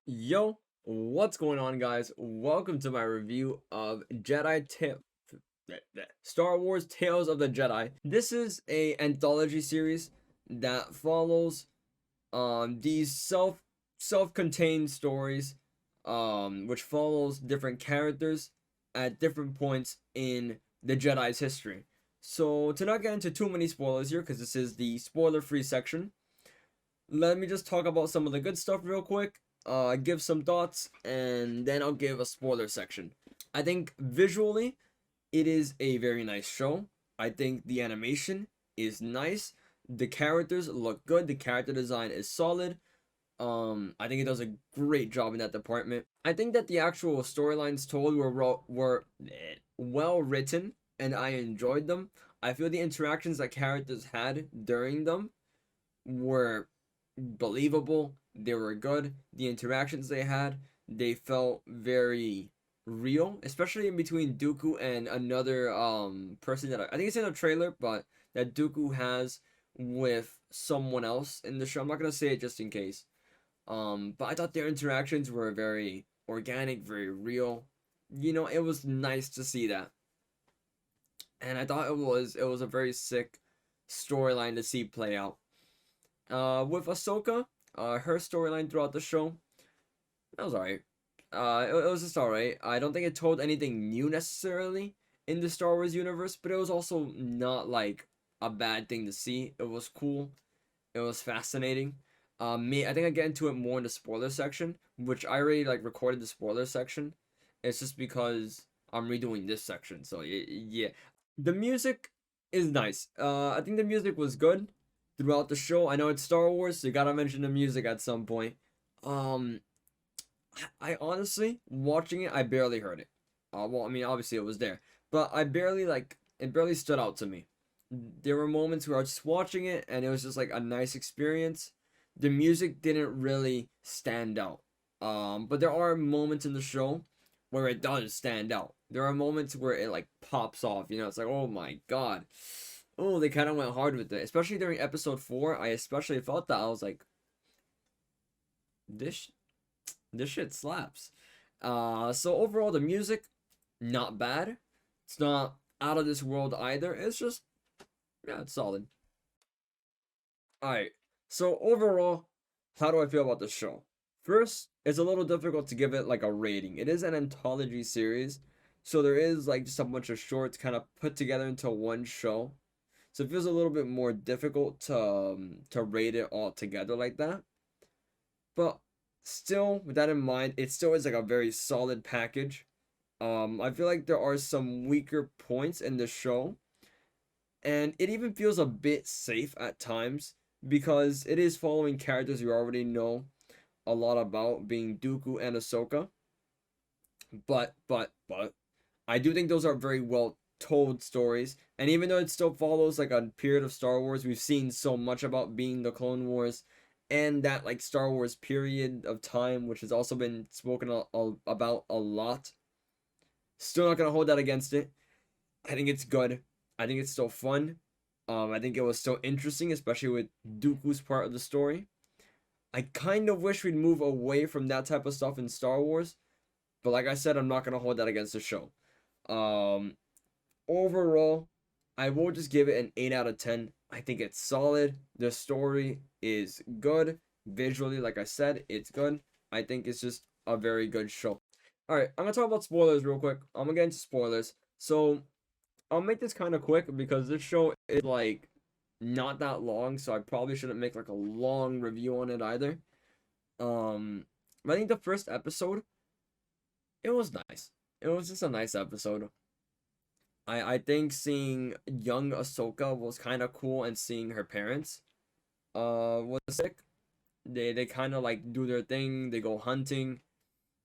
Yo, what's going on, guys? Welcome to my review of Star Wars Tales of the Jedi. This is a anthology series that follows these self-contained stories which follows different characters at different points in the Jedi's history. So to not get into too many spoilers here, because this is the spoiler-free section, let me just talk about some of the good stuff real quick, give some thoughts, and then I'll give a spoiler section. I think visually, it is a very nice show. I think the animation is nice. The characters look good. The character design is solid. I think it does a great job in that department. I think that the actual storylines told were well written, and I enjoyed them. I feel the interactions that characters had during them were believable. They were good. The interactions they had, they felt very real, especially in between Dooku and another person that I think it's in a trailer, but that Dooku has with someone else in the show. I'm not gonna say it just in case. But I thought their interactions were very organic, very real. It was nice to see that, and I thought it was a very sick storyline to see play out. With Ahsoka, her storyline throughout the show, that was alright. It was just alright. I don't think it told anything new necessarily in the Star Wars universe, but it was also not like a bad thing to see. It was cool. It was fascinating. I think I get into it more in the spoiler section, which I already like recorded the spoiler section. It's just because I'm redoing this section. So yeah, the music is nice. I think the music was good throughout the show. I know it's Star Wars, so you gotta mention the music at some point. Um, I honestly watching it, I barely heard it. Well, I mean, obviously it was there, but I barely like it. Barely stood out to me. There were moments where I was just watching it, and it was just like a nice experience. The music didn't really stand out. But there are moments in the show where it does stand out. There are moments where it like pops off. It's like, oh my god. Oh, they kind of went hard with it, especially during episode 4. I especially felt that. I was like, this this shit slaps. So overall, the music not bad. It's not out of this world either. It's just, yeah, it's solid. All right. So overall, how do I feel about the show? First, it's a little difficult to give it like a rating. It is an anthology series, so there is like just a bunch of shorts kind of put together into one show. So it feels a little bit more difficult to rate it all together like that. But still, with that in mind, it still is like a very solid package. I feel like there are some weaker points in the show, and it even feels a bit safe at times because it is following characters you already know a lot about, being Dooku and Ahsoka. But I do think those are very well told stories. And even though it still follows like a period of Star Wars we've seen so much about, being the Clone Wars and that like Star Wars period of time, which has also been spoken about a lot. Still not gonna hold that against it. I think it's good. I think it's still fun. I think it was still interesting, especially with Dooku's part of the story. I kind of wish we'd move away from that type of stuff in Star Wars, but like I said, I'm not gonna hold that against the show. Um, Overall, I will just give it an 8 out of 10. I think it's solid. The story is good. Visually, like I said, it's good. I think it's just a very good show. Alright, I'm gonna talk about spoilers real quick. I'm gonna get into spoilers. So, I'll make this kind of quick because this show is like not that long, so I probably shouldn't make like a long review on it either. I think the first episode, it was nice. It was just a nice episode. I think seeing young Ahsoka was kind of cool, and seeing her parents was sick. They kind of like do their thing. They go hunting.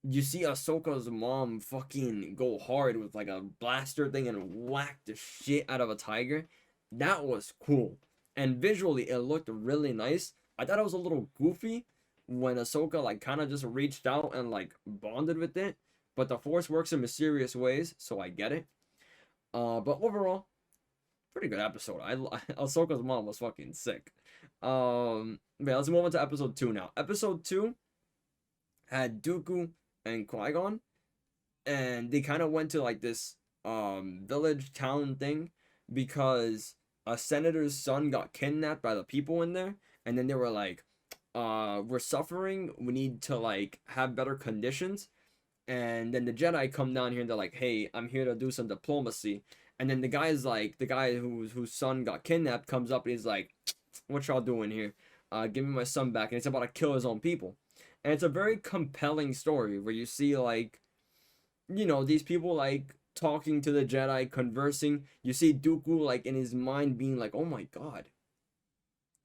You see Ahsoka's mom fucking go hard with like a blaster thing and whack the shit out of a tiger. That was cool. And visually it looked really nice. I thought it was a little goofy when Ahsoka like kind of just reached out and like bonded with it. But the force works in mysterious ways, so I get it. But overall, pretty good episode. Ahsoka's mom was fucking sick. Yeah, let's move on to episode 2 now. Episode 2, had Dooku and Qui-Gon, and they kind of went to like this village town thing because a senator's son got kidnapped by the people in there, and then they were like, we're suffering, we need to like have better conditions. And then the Jedi come down here and they're like, hey, I'm here to do some diplomacy. And then the guy's like, the guy whose son got kidnapped comes up and he's like, what y'all doing here? Give me my son back. And it's about to kill his own people. And it's a very compelling story where you see like, these people like talking to the Jedi, conversing. You see Dooku like in his mind being like, oh my god,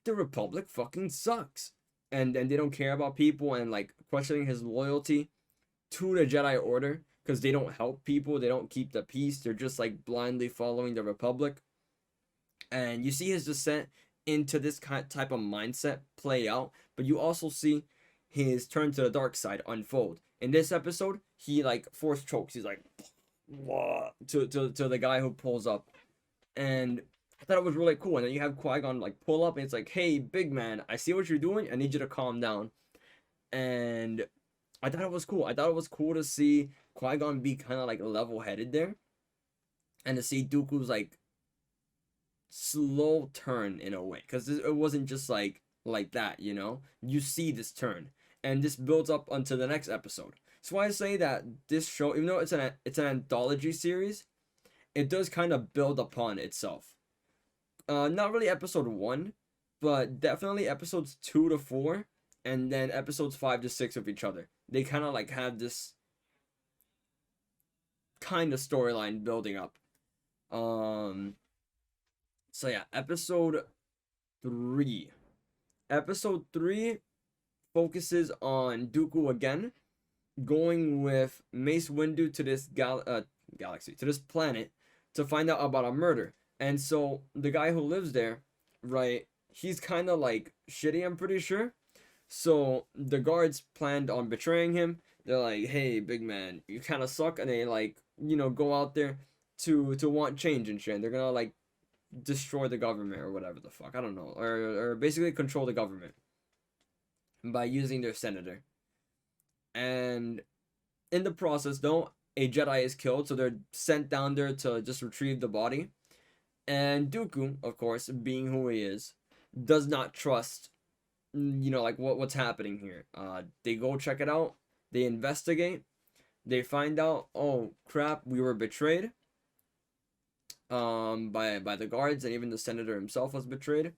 the Republic fucking sucks. And they don't care about people, and like questioning his loyalty to the Jedi Order because they don't help people, they don't keep the peace, they're just like blindly following the Republic. And you see his descent into this kind type of mindset play out, but you also see his turn to the dark side unfold. In this episode, he like force chokes. He's like, what? To the guy who pulls up, and I thought it was really cool. And then you have Qui-Gon like pull up, and it's like, hey, big man, I see what you're doing. I need you to calm down. And I thought it was cool. I thought it was cool to see Qui-Gon be kind of like level-headed there, and to see Dooku's like slow turn in a way, because it wasn't just like that. You see this turn, and this builds up until the next episode. So I say that this show, even though it's an anthology series, it does kind of build upon itself. Not really episode 1, but definitely episodes 2 to 4, and then episodes 5 to 6 of each other. They kind of like have this kind of storyline building up. So yeah, episode 3. Episode 3 focuses on Dooku again, going with Mace Windu to this galaxy, to this planet, to find out about a murder. And so the guy who lives there, right, he's kind of like shitty, I'm pretty sure. So the guards planned on betraying him. They're like, hey, big man, you kind of suck. And they like, go out there to want change and shit. And they're gonna like destroy the government or whatever the fuck. I don't know. Or basically control the government by using their senator. And in the process, though, a Jedi is killed, so they're sent down there to just retrieve the body. And Dooku, of course, being who he is, does not trust, like what's happening here. They go check it out. They investigate. They find out, oh crap, we were betrayed. By the guards, and even the senator himself was betrayed.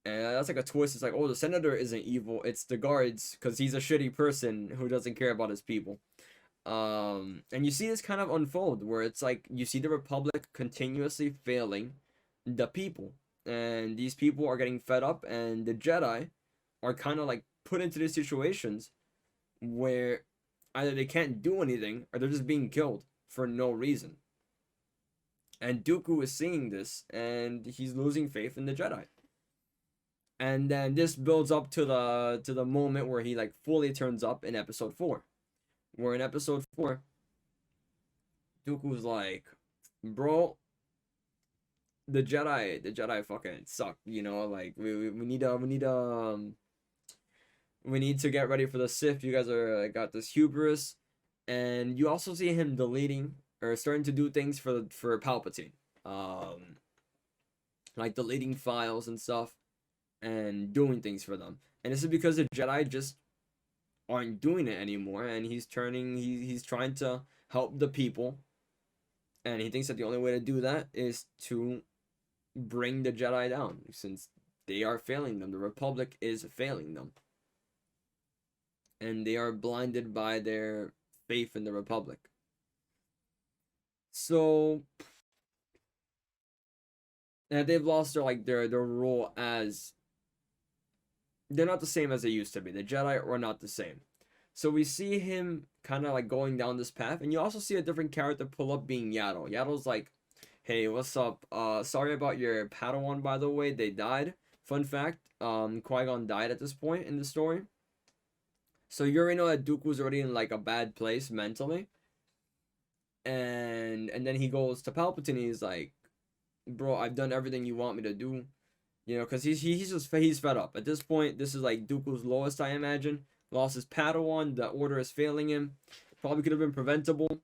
And that's like a twist. It's like, oh, the senator isn't evil, it's the guards, because he's a shitty person who doesn't care about his people. And you see this kind of unfold where it's like you see the Republic continuously failing the people, and these people are getting fed up, and the Jedi are kind of like put into these situations where either they can't do anything or they're just being killed for no reason. And Dooku is seeing this, and he's losing faith in the Jedi. And then this builds up to the moment where he like fully turns up in episode 4. Where in episode 4, Dooku's like, bro, the Jedi fucking suck, like we need to get ready for the Sith. You guys are got this hubris. And you also see him deleting or starting to do things for Palpatine. Like deleting files and stuff and doing things for them. And this is because the Jedi just aren't doing it anymore, and he's trying to help the people, and he thinks that the only way to do that is to bring the Jedi down, since they are failing them. The Republic is failing them, and they are blinded by their faith in the Republic. So and they've lost their role as, they're not the same as they used to be. The Jedi are not the same. So we see him kind of like going down this path, and you also see a different character pull up, being Yaddle. Yaddle's like, hey, what's up? Sorry about your Padawan, by the way. They died. Fun fact, Qui-Gon died at this point in the story. So you already know that Dooku's already in like a bad place mentally. And then he goes to Palpatine, he's like, bro, I've done everything you want me to do. Because he's fed up. At this point, this is like Dooku's lowest, I imagine. lost his Padawan. The Order is failing him. Probably could have been preventable.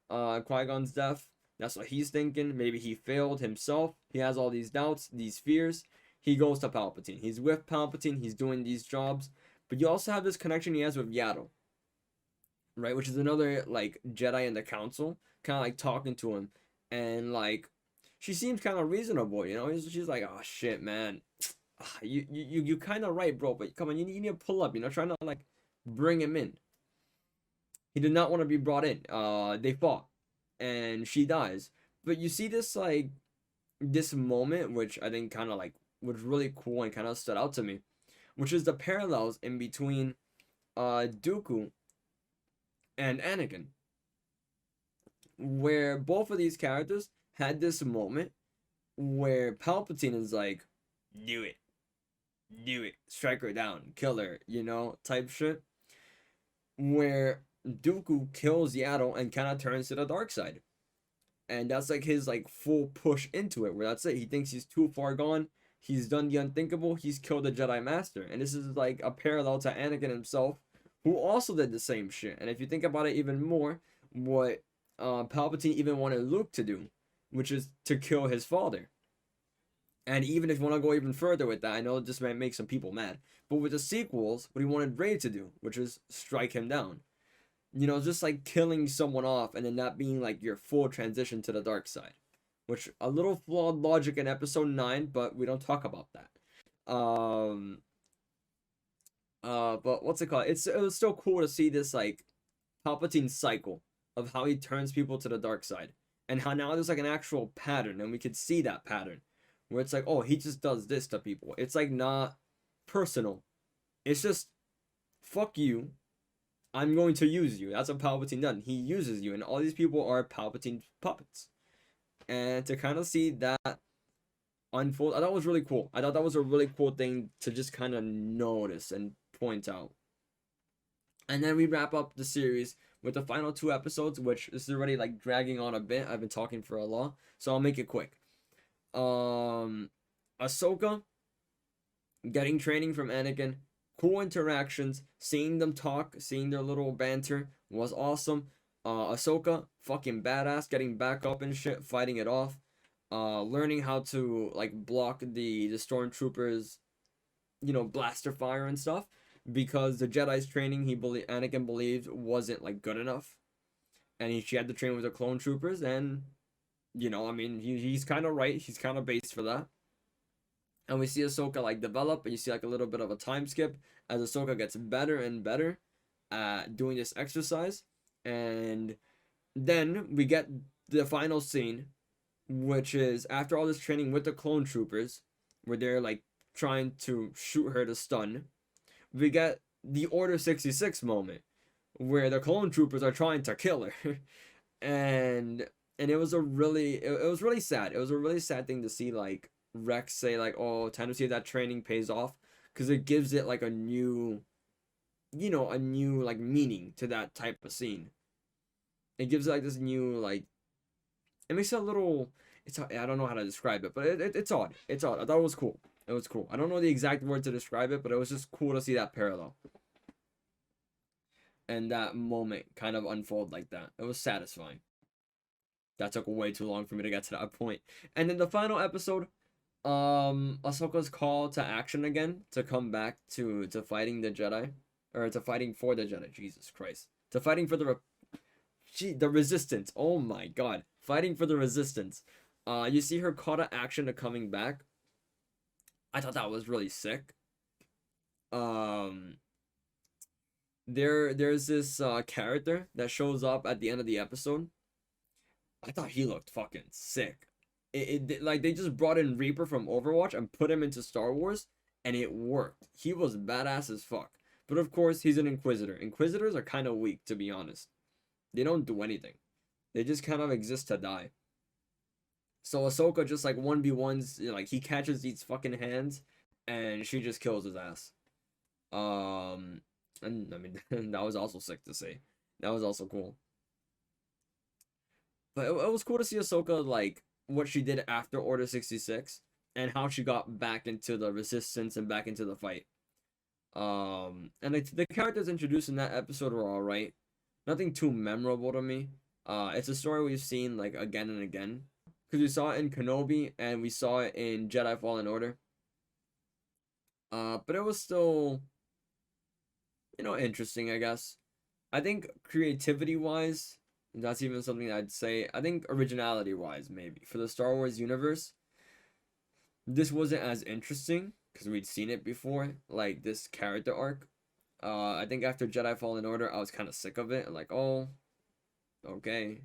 Qui-Gon's death. That's what he's thinking. Maybe he failed himself. He has all these doubts, these fears. He goes to Palpatine. He's with Palpatine. He's doing these jobs. But you also have this connection he has with Yaddle, right? Which is another like Jedi in the council, kind of like talking to him, and like she seems kind of reasonable, you know. She's like, oh shit, man, you kind of right, bro. But come on, you need to pull up, you know, trying to like bring him in. He did not want to be brought in. They fought, and she dies. But you see this like this moment, which I think kind of like was really cool and kind of stood out to me, which is the parallels in between Dooku and Anakin, where both of these characters had this moment where Palpatine is like, do it, strike her down, kill her, you know, type shit, where Dooku kills Yaddle and kind of turns to the dark side. And that's like his like full push into it, where that's it. He thinks he's too far gone. He's done the unthinkable. He's killed the Jedi Master. And this is like a parallel to Anakin himself, who also did the same shit. And if you think about it even more, what Palpatine even wanted Luke to do, which is to kill his father. And even if you want to go even further with that, I know this might make some people mad, but with the sequels, what he wanted Rey to do, which is strike him down. You know, just like killing someone off and then that being like your full transition to the dark side. Which, a little flawed logic in episode 9, but we don't talk about that. But what's it called? It was still cool to see this like Palpatine cycle of how he turns people to the dark side, and how now there's like an actual pattern, and we could see that pattern, where it's like, oh, he just does this to people. It's like not personal. It's just, fuck you. I'm going to use you. That's what Palpatine done. He uses you, and all these people are Palpatine puppets. And to kind of see that unfold, I thought it was really cool. I thought that was a really cool thing to just kind of notice and point out. And then we wrap up the series with the final 2 episodes, which is already like dragging on a bit. I've been talking for a lot, so I'll make it quick. Ahsoka getting training from Anakin, cool interactions, seeing them talk, seeing their little banter was awesome. Ahsoka, fucking badass, getting back up and shit, fighting it off. Learning how to like block the stormtroopers, you know, blaster fire and stuff, because the Jedi's training Anakin believed wasn't like good enough, and she had to train with the clone troopers, and you know, I mean, he's kind of right. He's kind of based for that. And we see Ahsoka like develop, and you see like a little bit of a time skip as Ahsoka gets better and better at doing this exercise. And then we get the final scene, which is after all this training with the clone troopers, where they're like trying to shoot her to stun. We get the Order 66 moment, where the clone troopers are trying to kill her. and it was it was really sad. It was a really sad thing to see like Rex say like, oh, time to see if that training pays off, because it gives it like a new, you know, a new like meaning to that type of scene. It gives it like this new like, it makes it a little, it's, I don't know how to describe it, but it's odd. It's odd. I thought it was cool. It was cool. I don't know the exact word to describe it, but it was just cool to see that parallel and that moment kind of unfold like that. It was satisfying. That took way too long for me to get to that point. And then the final episode, Ahsoka's call to action again, to come back to fighting the Jedi, or to fighting for the Jedi. Jesus Christ, to fighting for the Resistance. Oh my God, fighting for the Resistance. You see her call to action to coming back. I thought that was really sick. There's this character that shows up at the end of the episode. I thought he looked fucking sick. It like they just brought in Reaper from Overwatch and put him into Star Wars, and it worked. He was badass as fuck. But of course, he's an Inquisitor. Inquisitors are kind of weak, to be honest. They don't do anything. They just kind of exist to die. So Ahsoka just like 1v1s, you know, like he catches these fucking hands, and she just kills his ass. And I mean, that was also sick to see. That was also cool. But it was cool to see Ahsoka, like, what she did after Order 66, and how she got back into the Resistance and back into the fight. And the characters introduced in that episode were all right. Nothing too memorable to me. It's a story we've seen like again and again because we saw it in Kenobi and we saw it in Jedi Fallen Order. But it was still, interesting, I guess. I think creativity wise, that's even something I'd say. I think originality wise, maybe for the Star Wars universe, this wasn't as interesting because we'd seen it before, like this character arc. I think after Jedi Fallen Order, I was kind of sick of it. Like, oh, okay,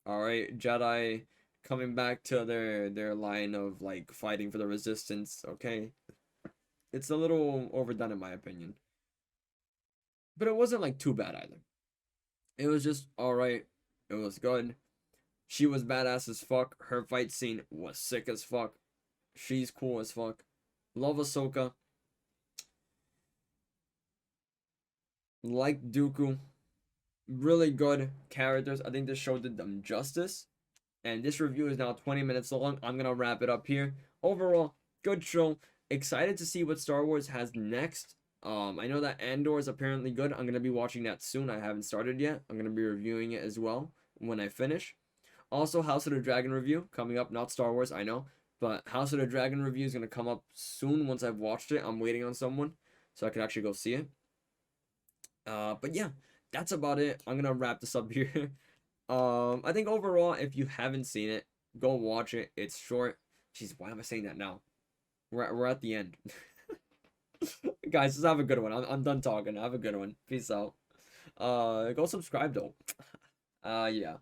all right, Jedi coming back to their line of like fighting for the Resistance. Okay, it's a little overdone in my opinion, but it wasn't like too bad either. It was just all right. It was good. She was badass as fuck. Her fight scene was sick as fuck. She's cool as fuck. Love Ahsoka. Like Dooku. Really good characters. I think this show did them justice. And this review is now 20 minutes long. I'm gonna wrap it up here. Overall, good show. Excited to see what Star Wars has next. I know that Andor is apparently good. I'm gonna be watching that soon. I haven't started yet. I'm gonna be reviewing it as well when I finish. Also, House of the Dragon review coming up. Not Star Wars, I know, but House of the Dragon review is gonna come up soon once I've watched it. I'm waiting on someone so I can actually go see it. But yeah, that's about it. I'm gonna wrap this up here. I think overall, if you haven't seen it, go watch it. It's short. Jeez, why am I saying that now? We're at the end. Guys, just have a good one. I'm done talking. Have a good one. Peace out. Go subscribe though. Yeah.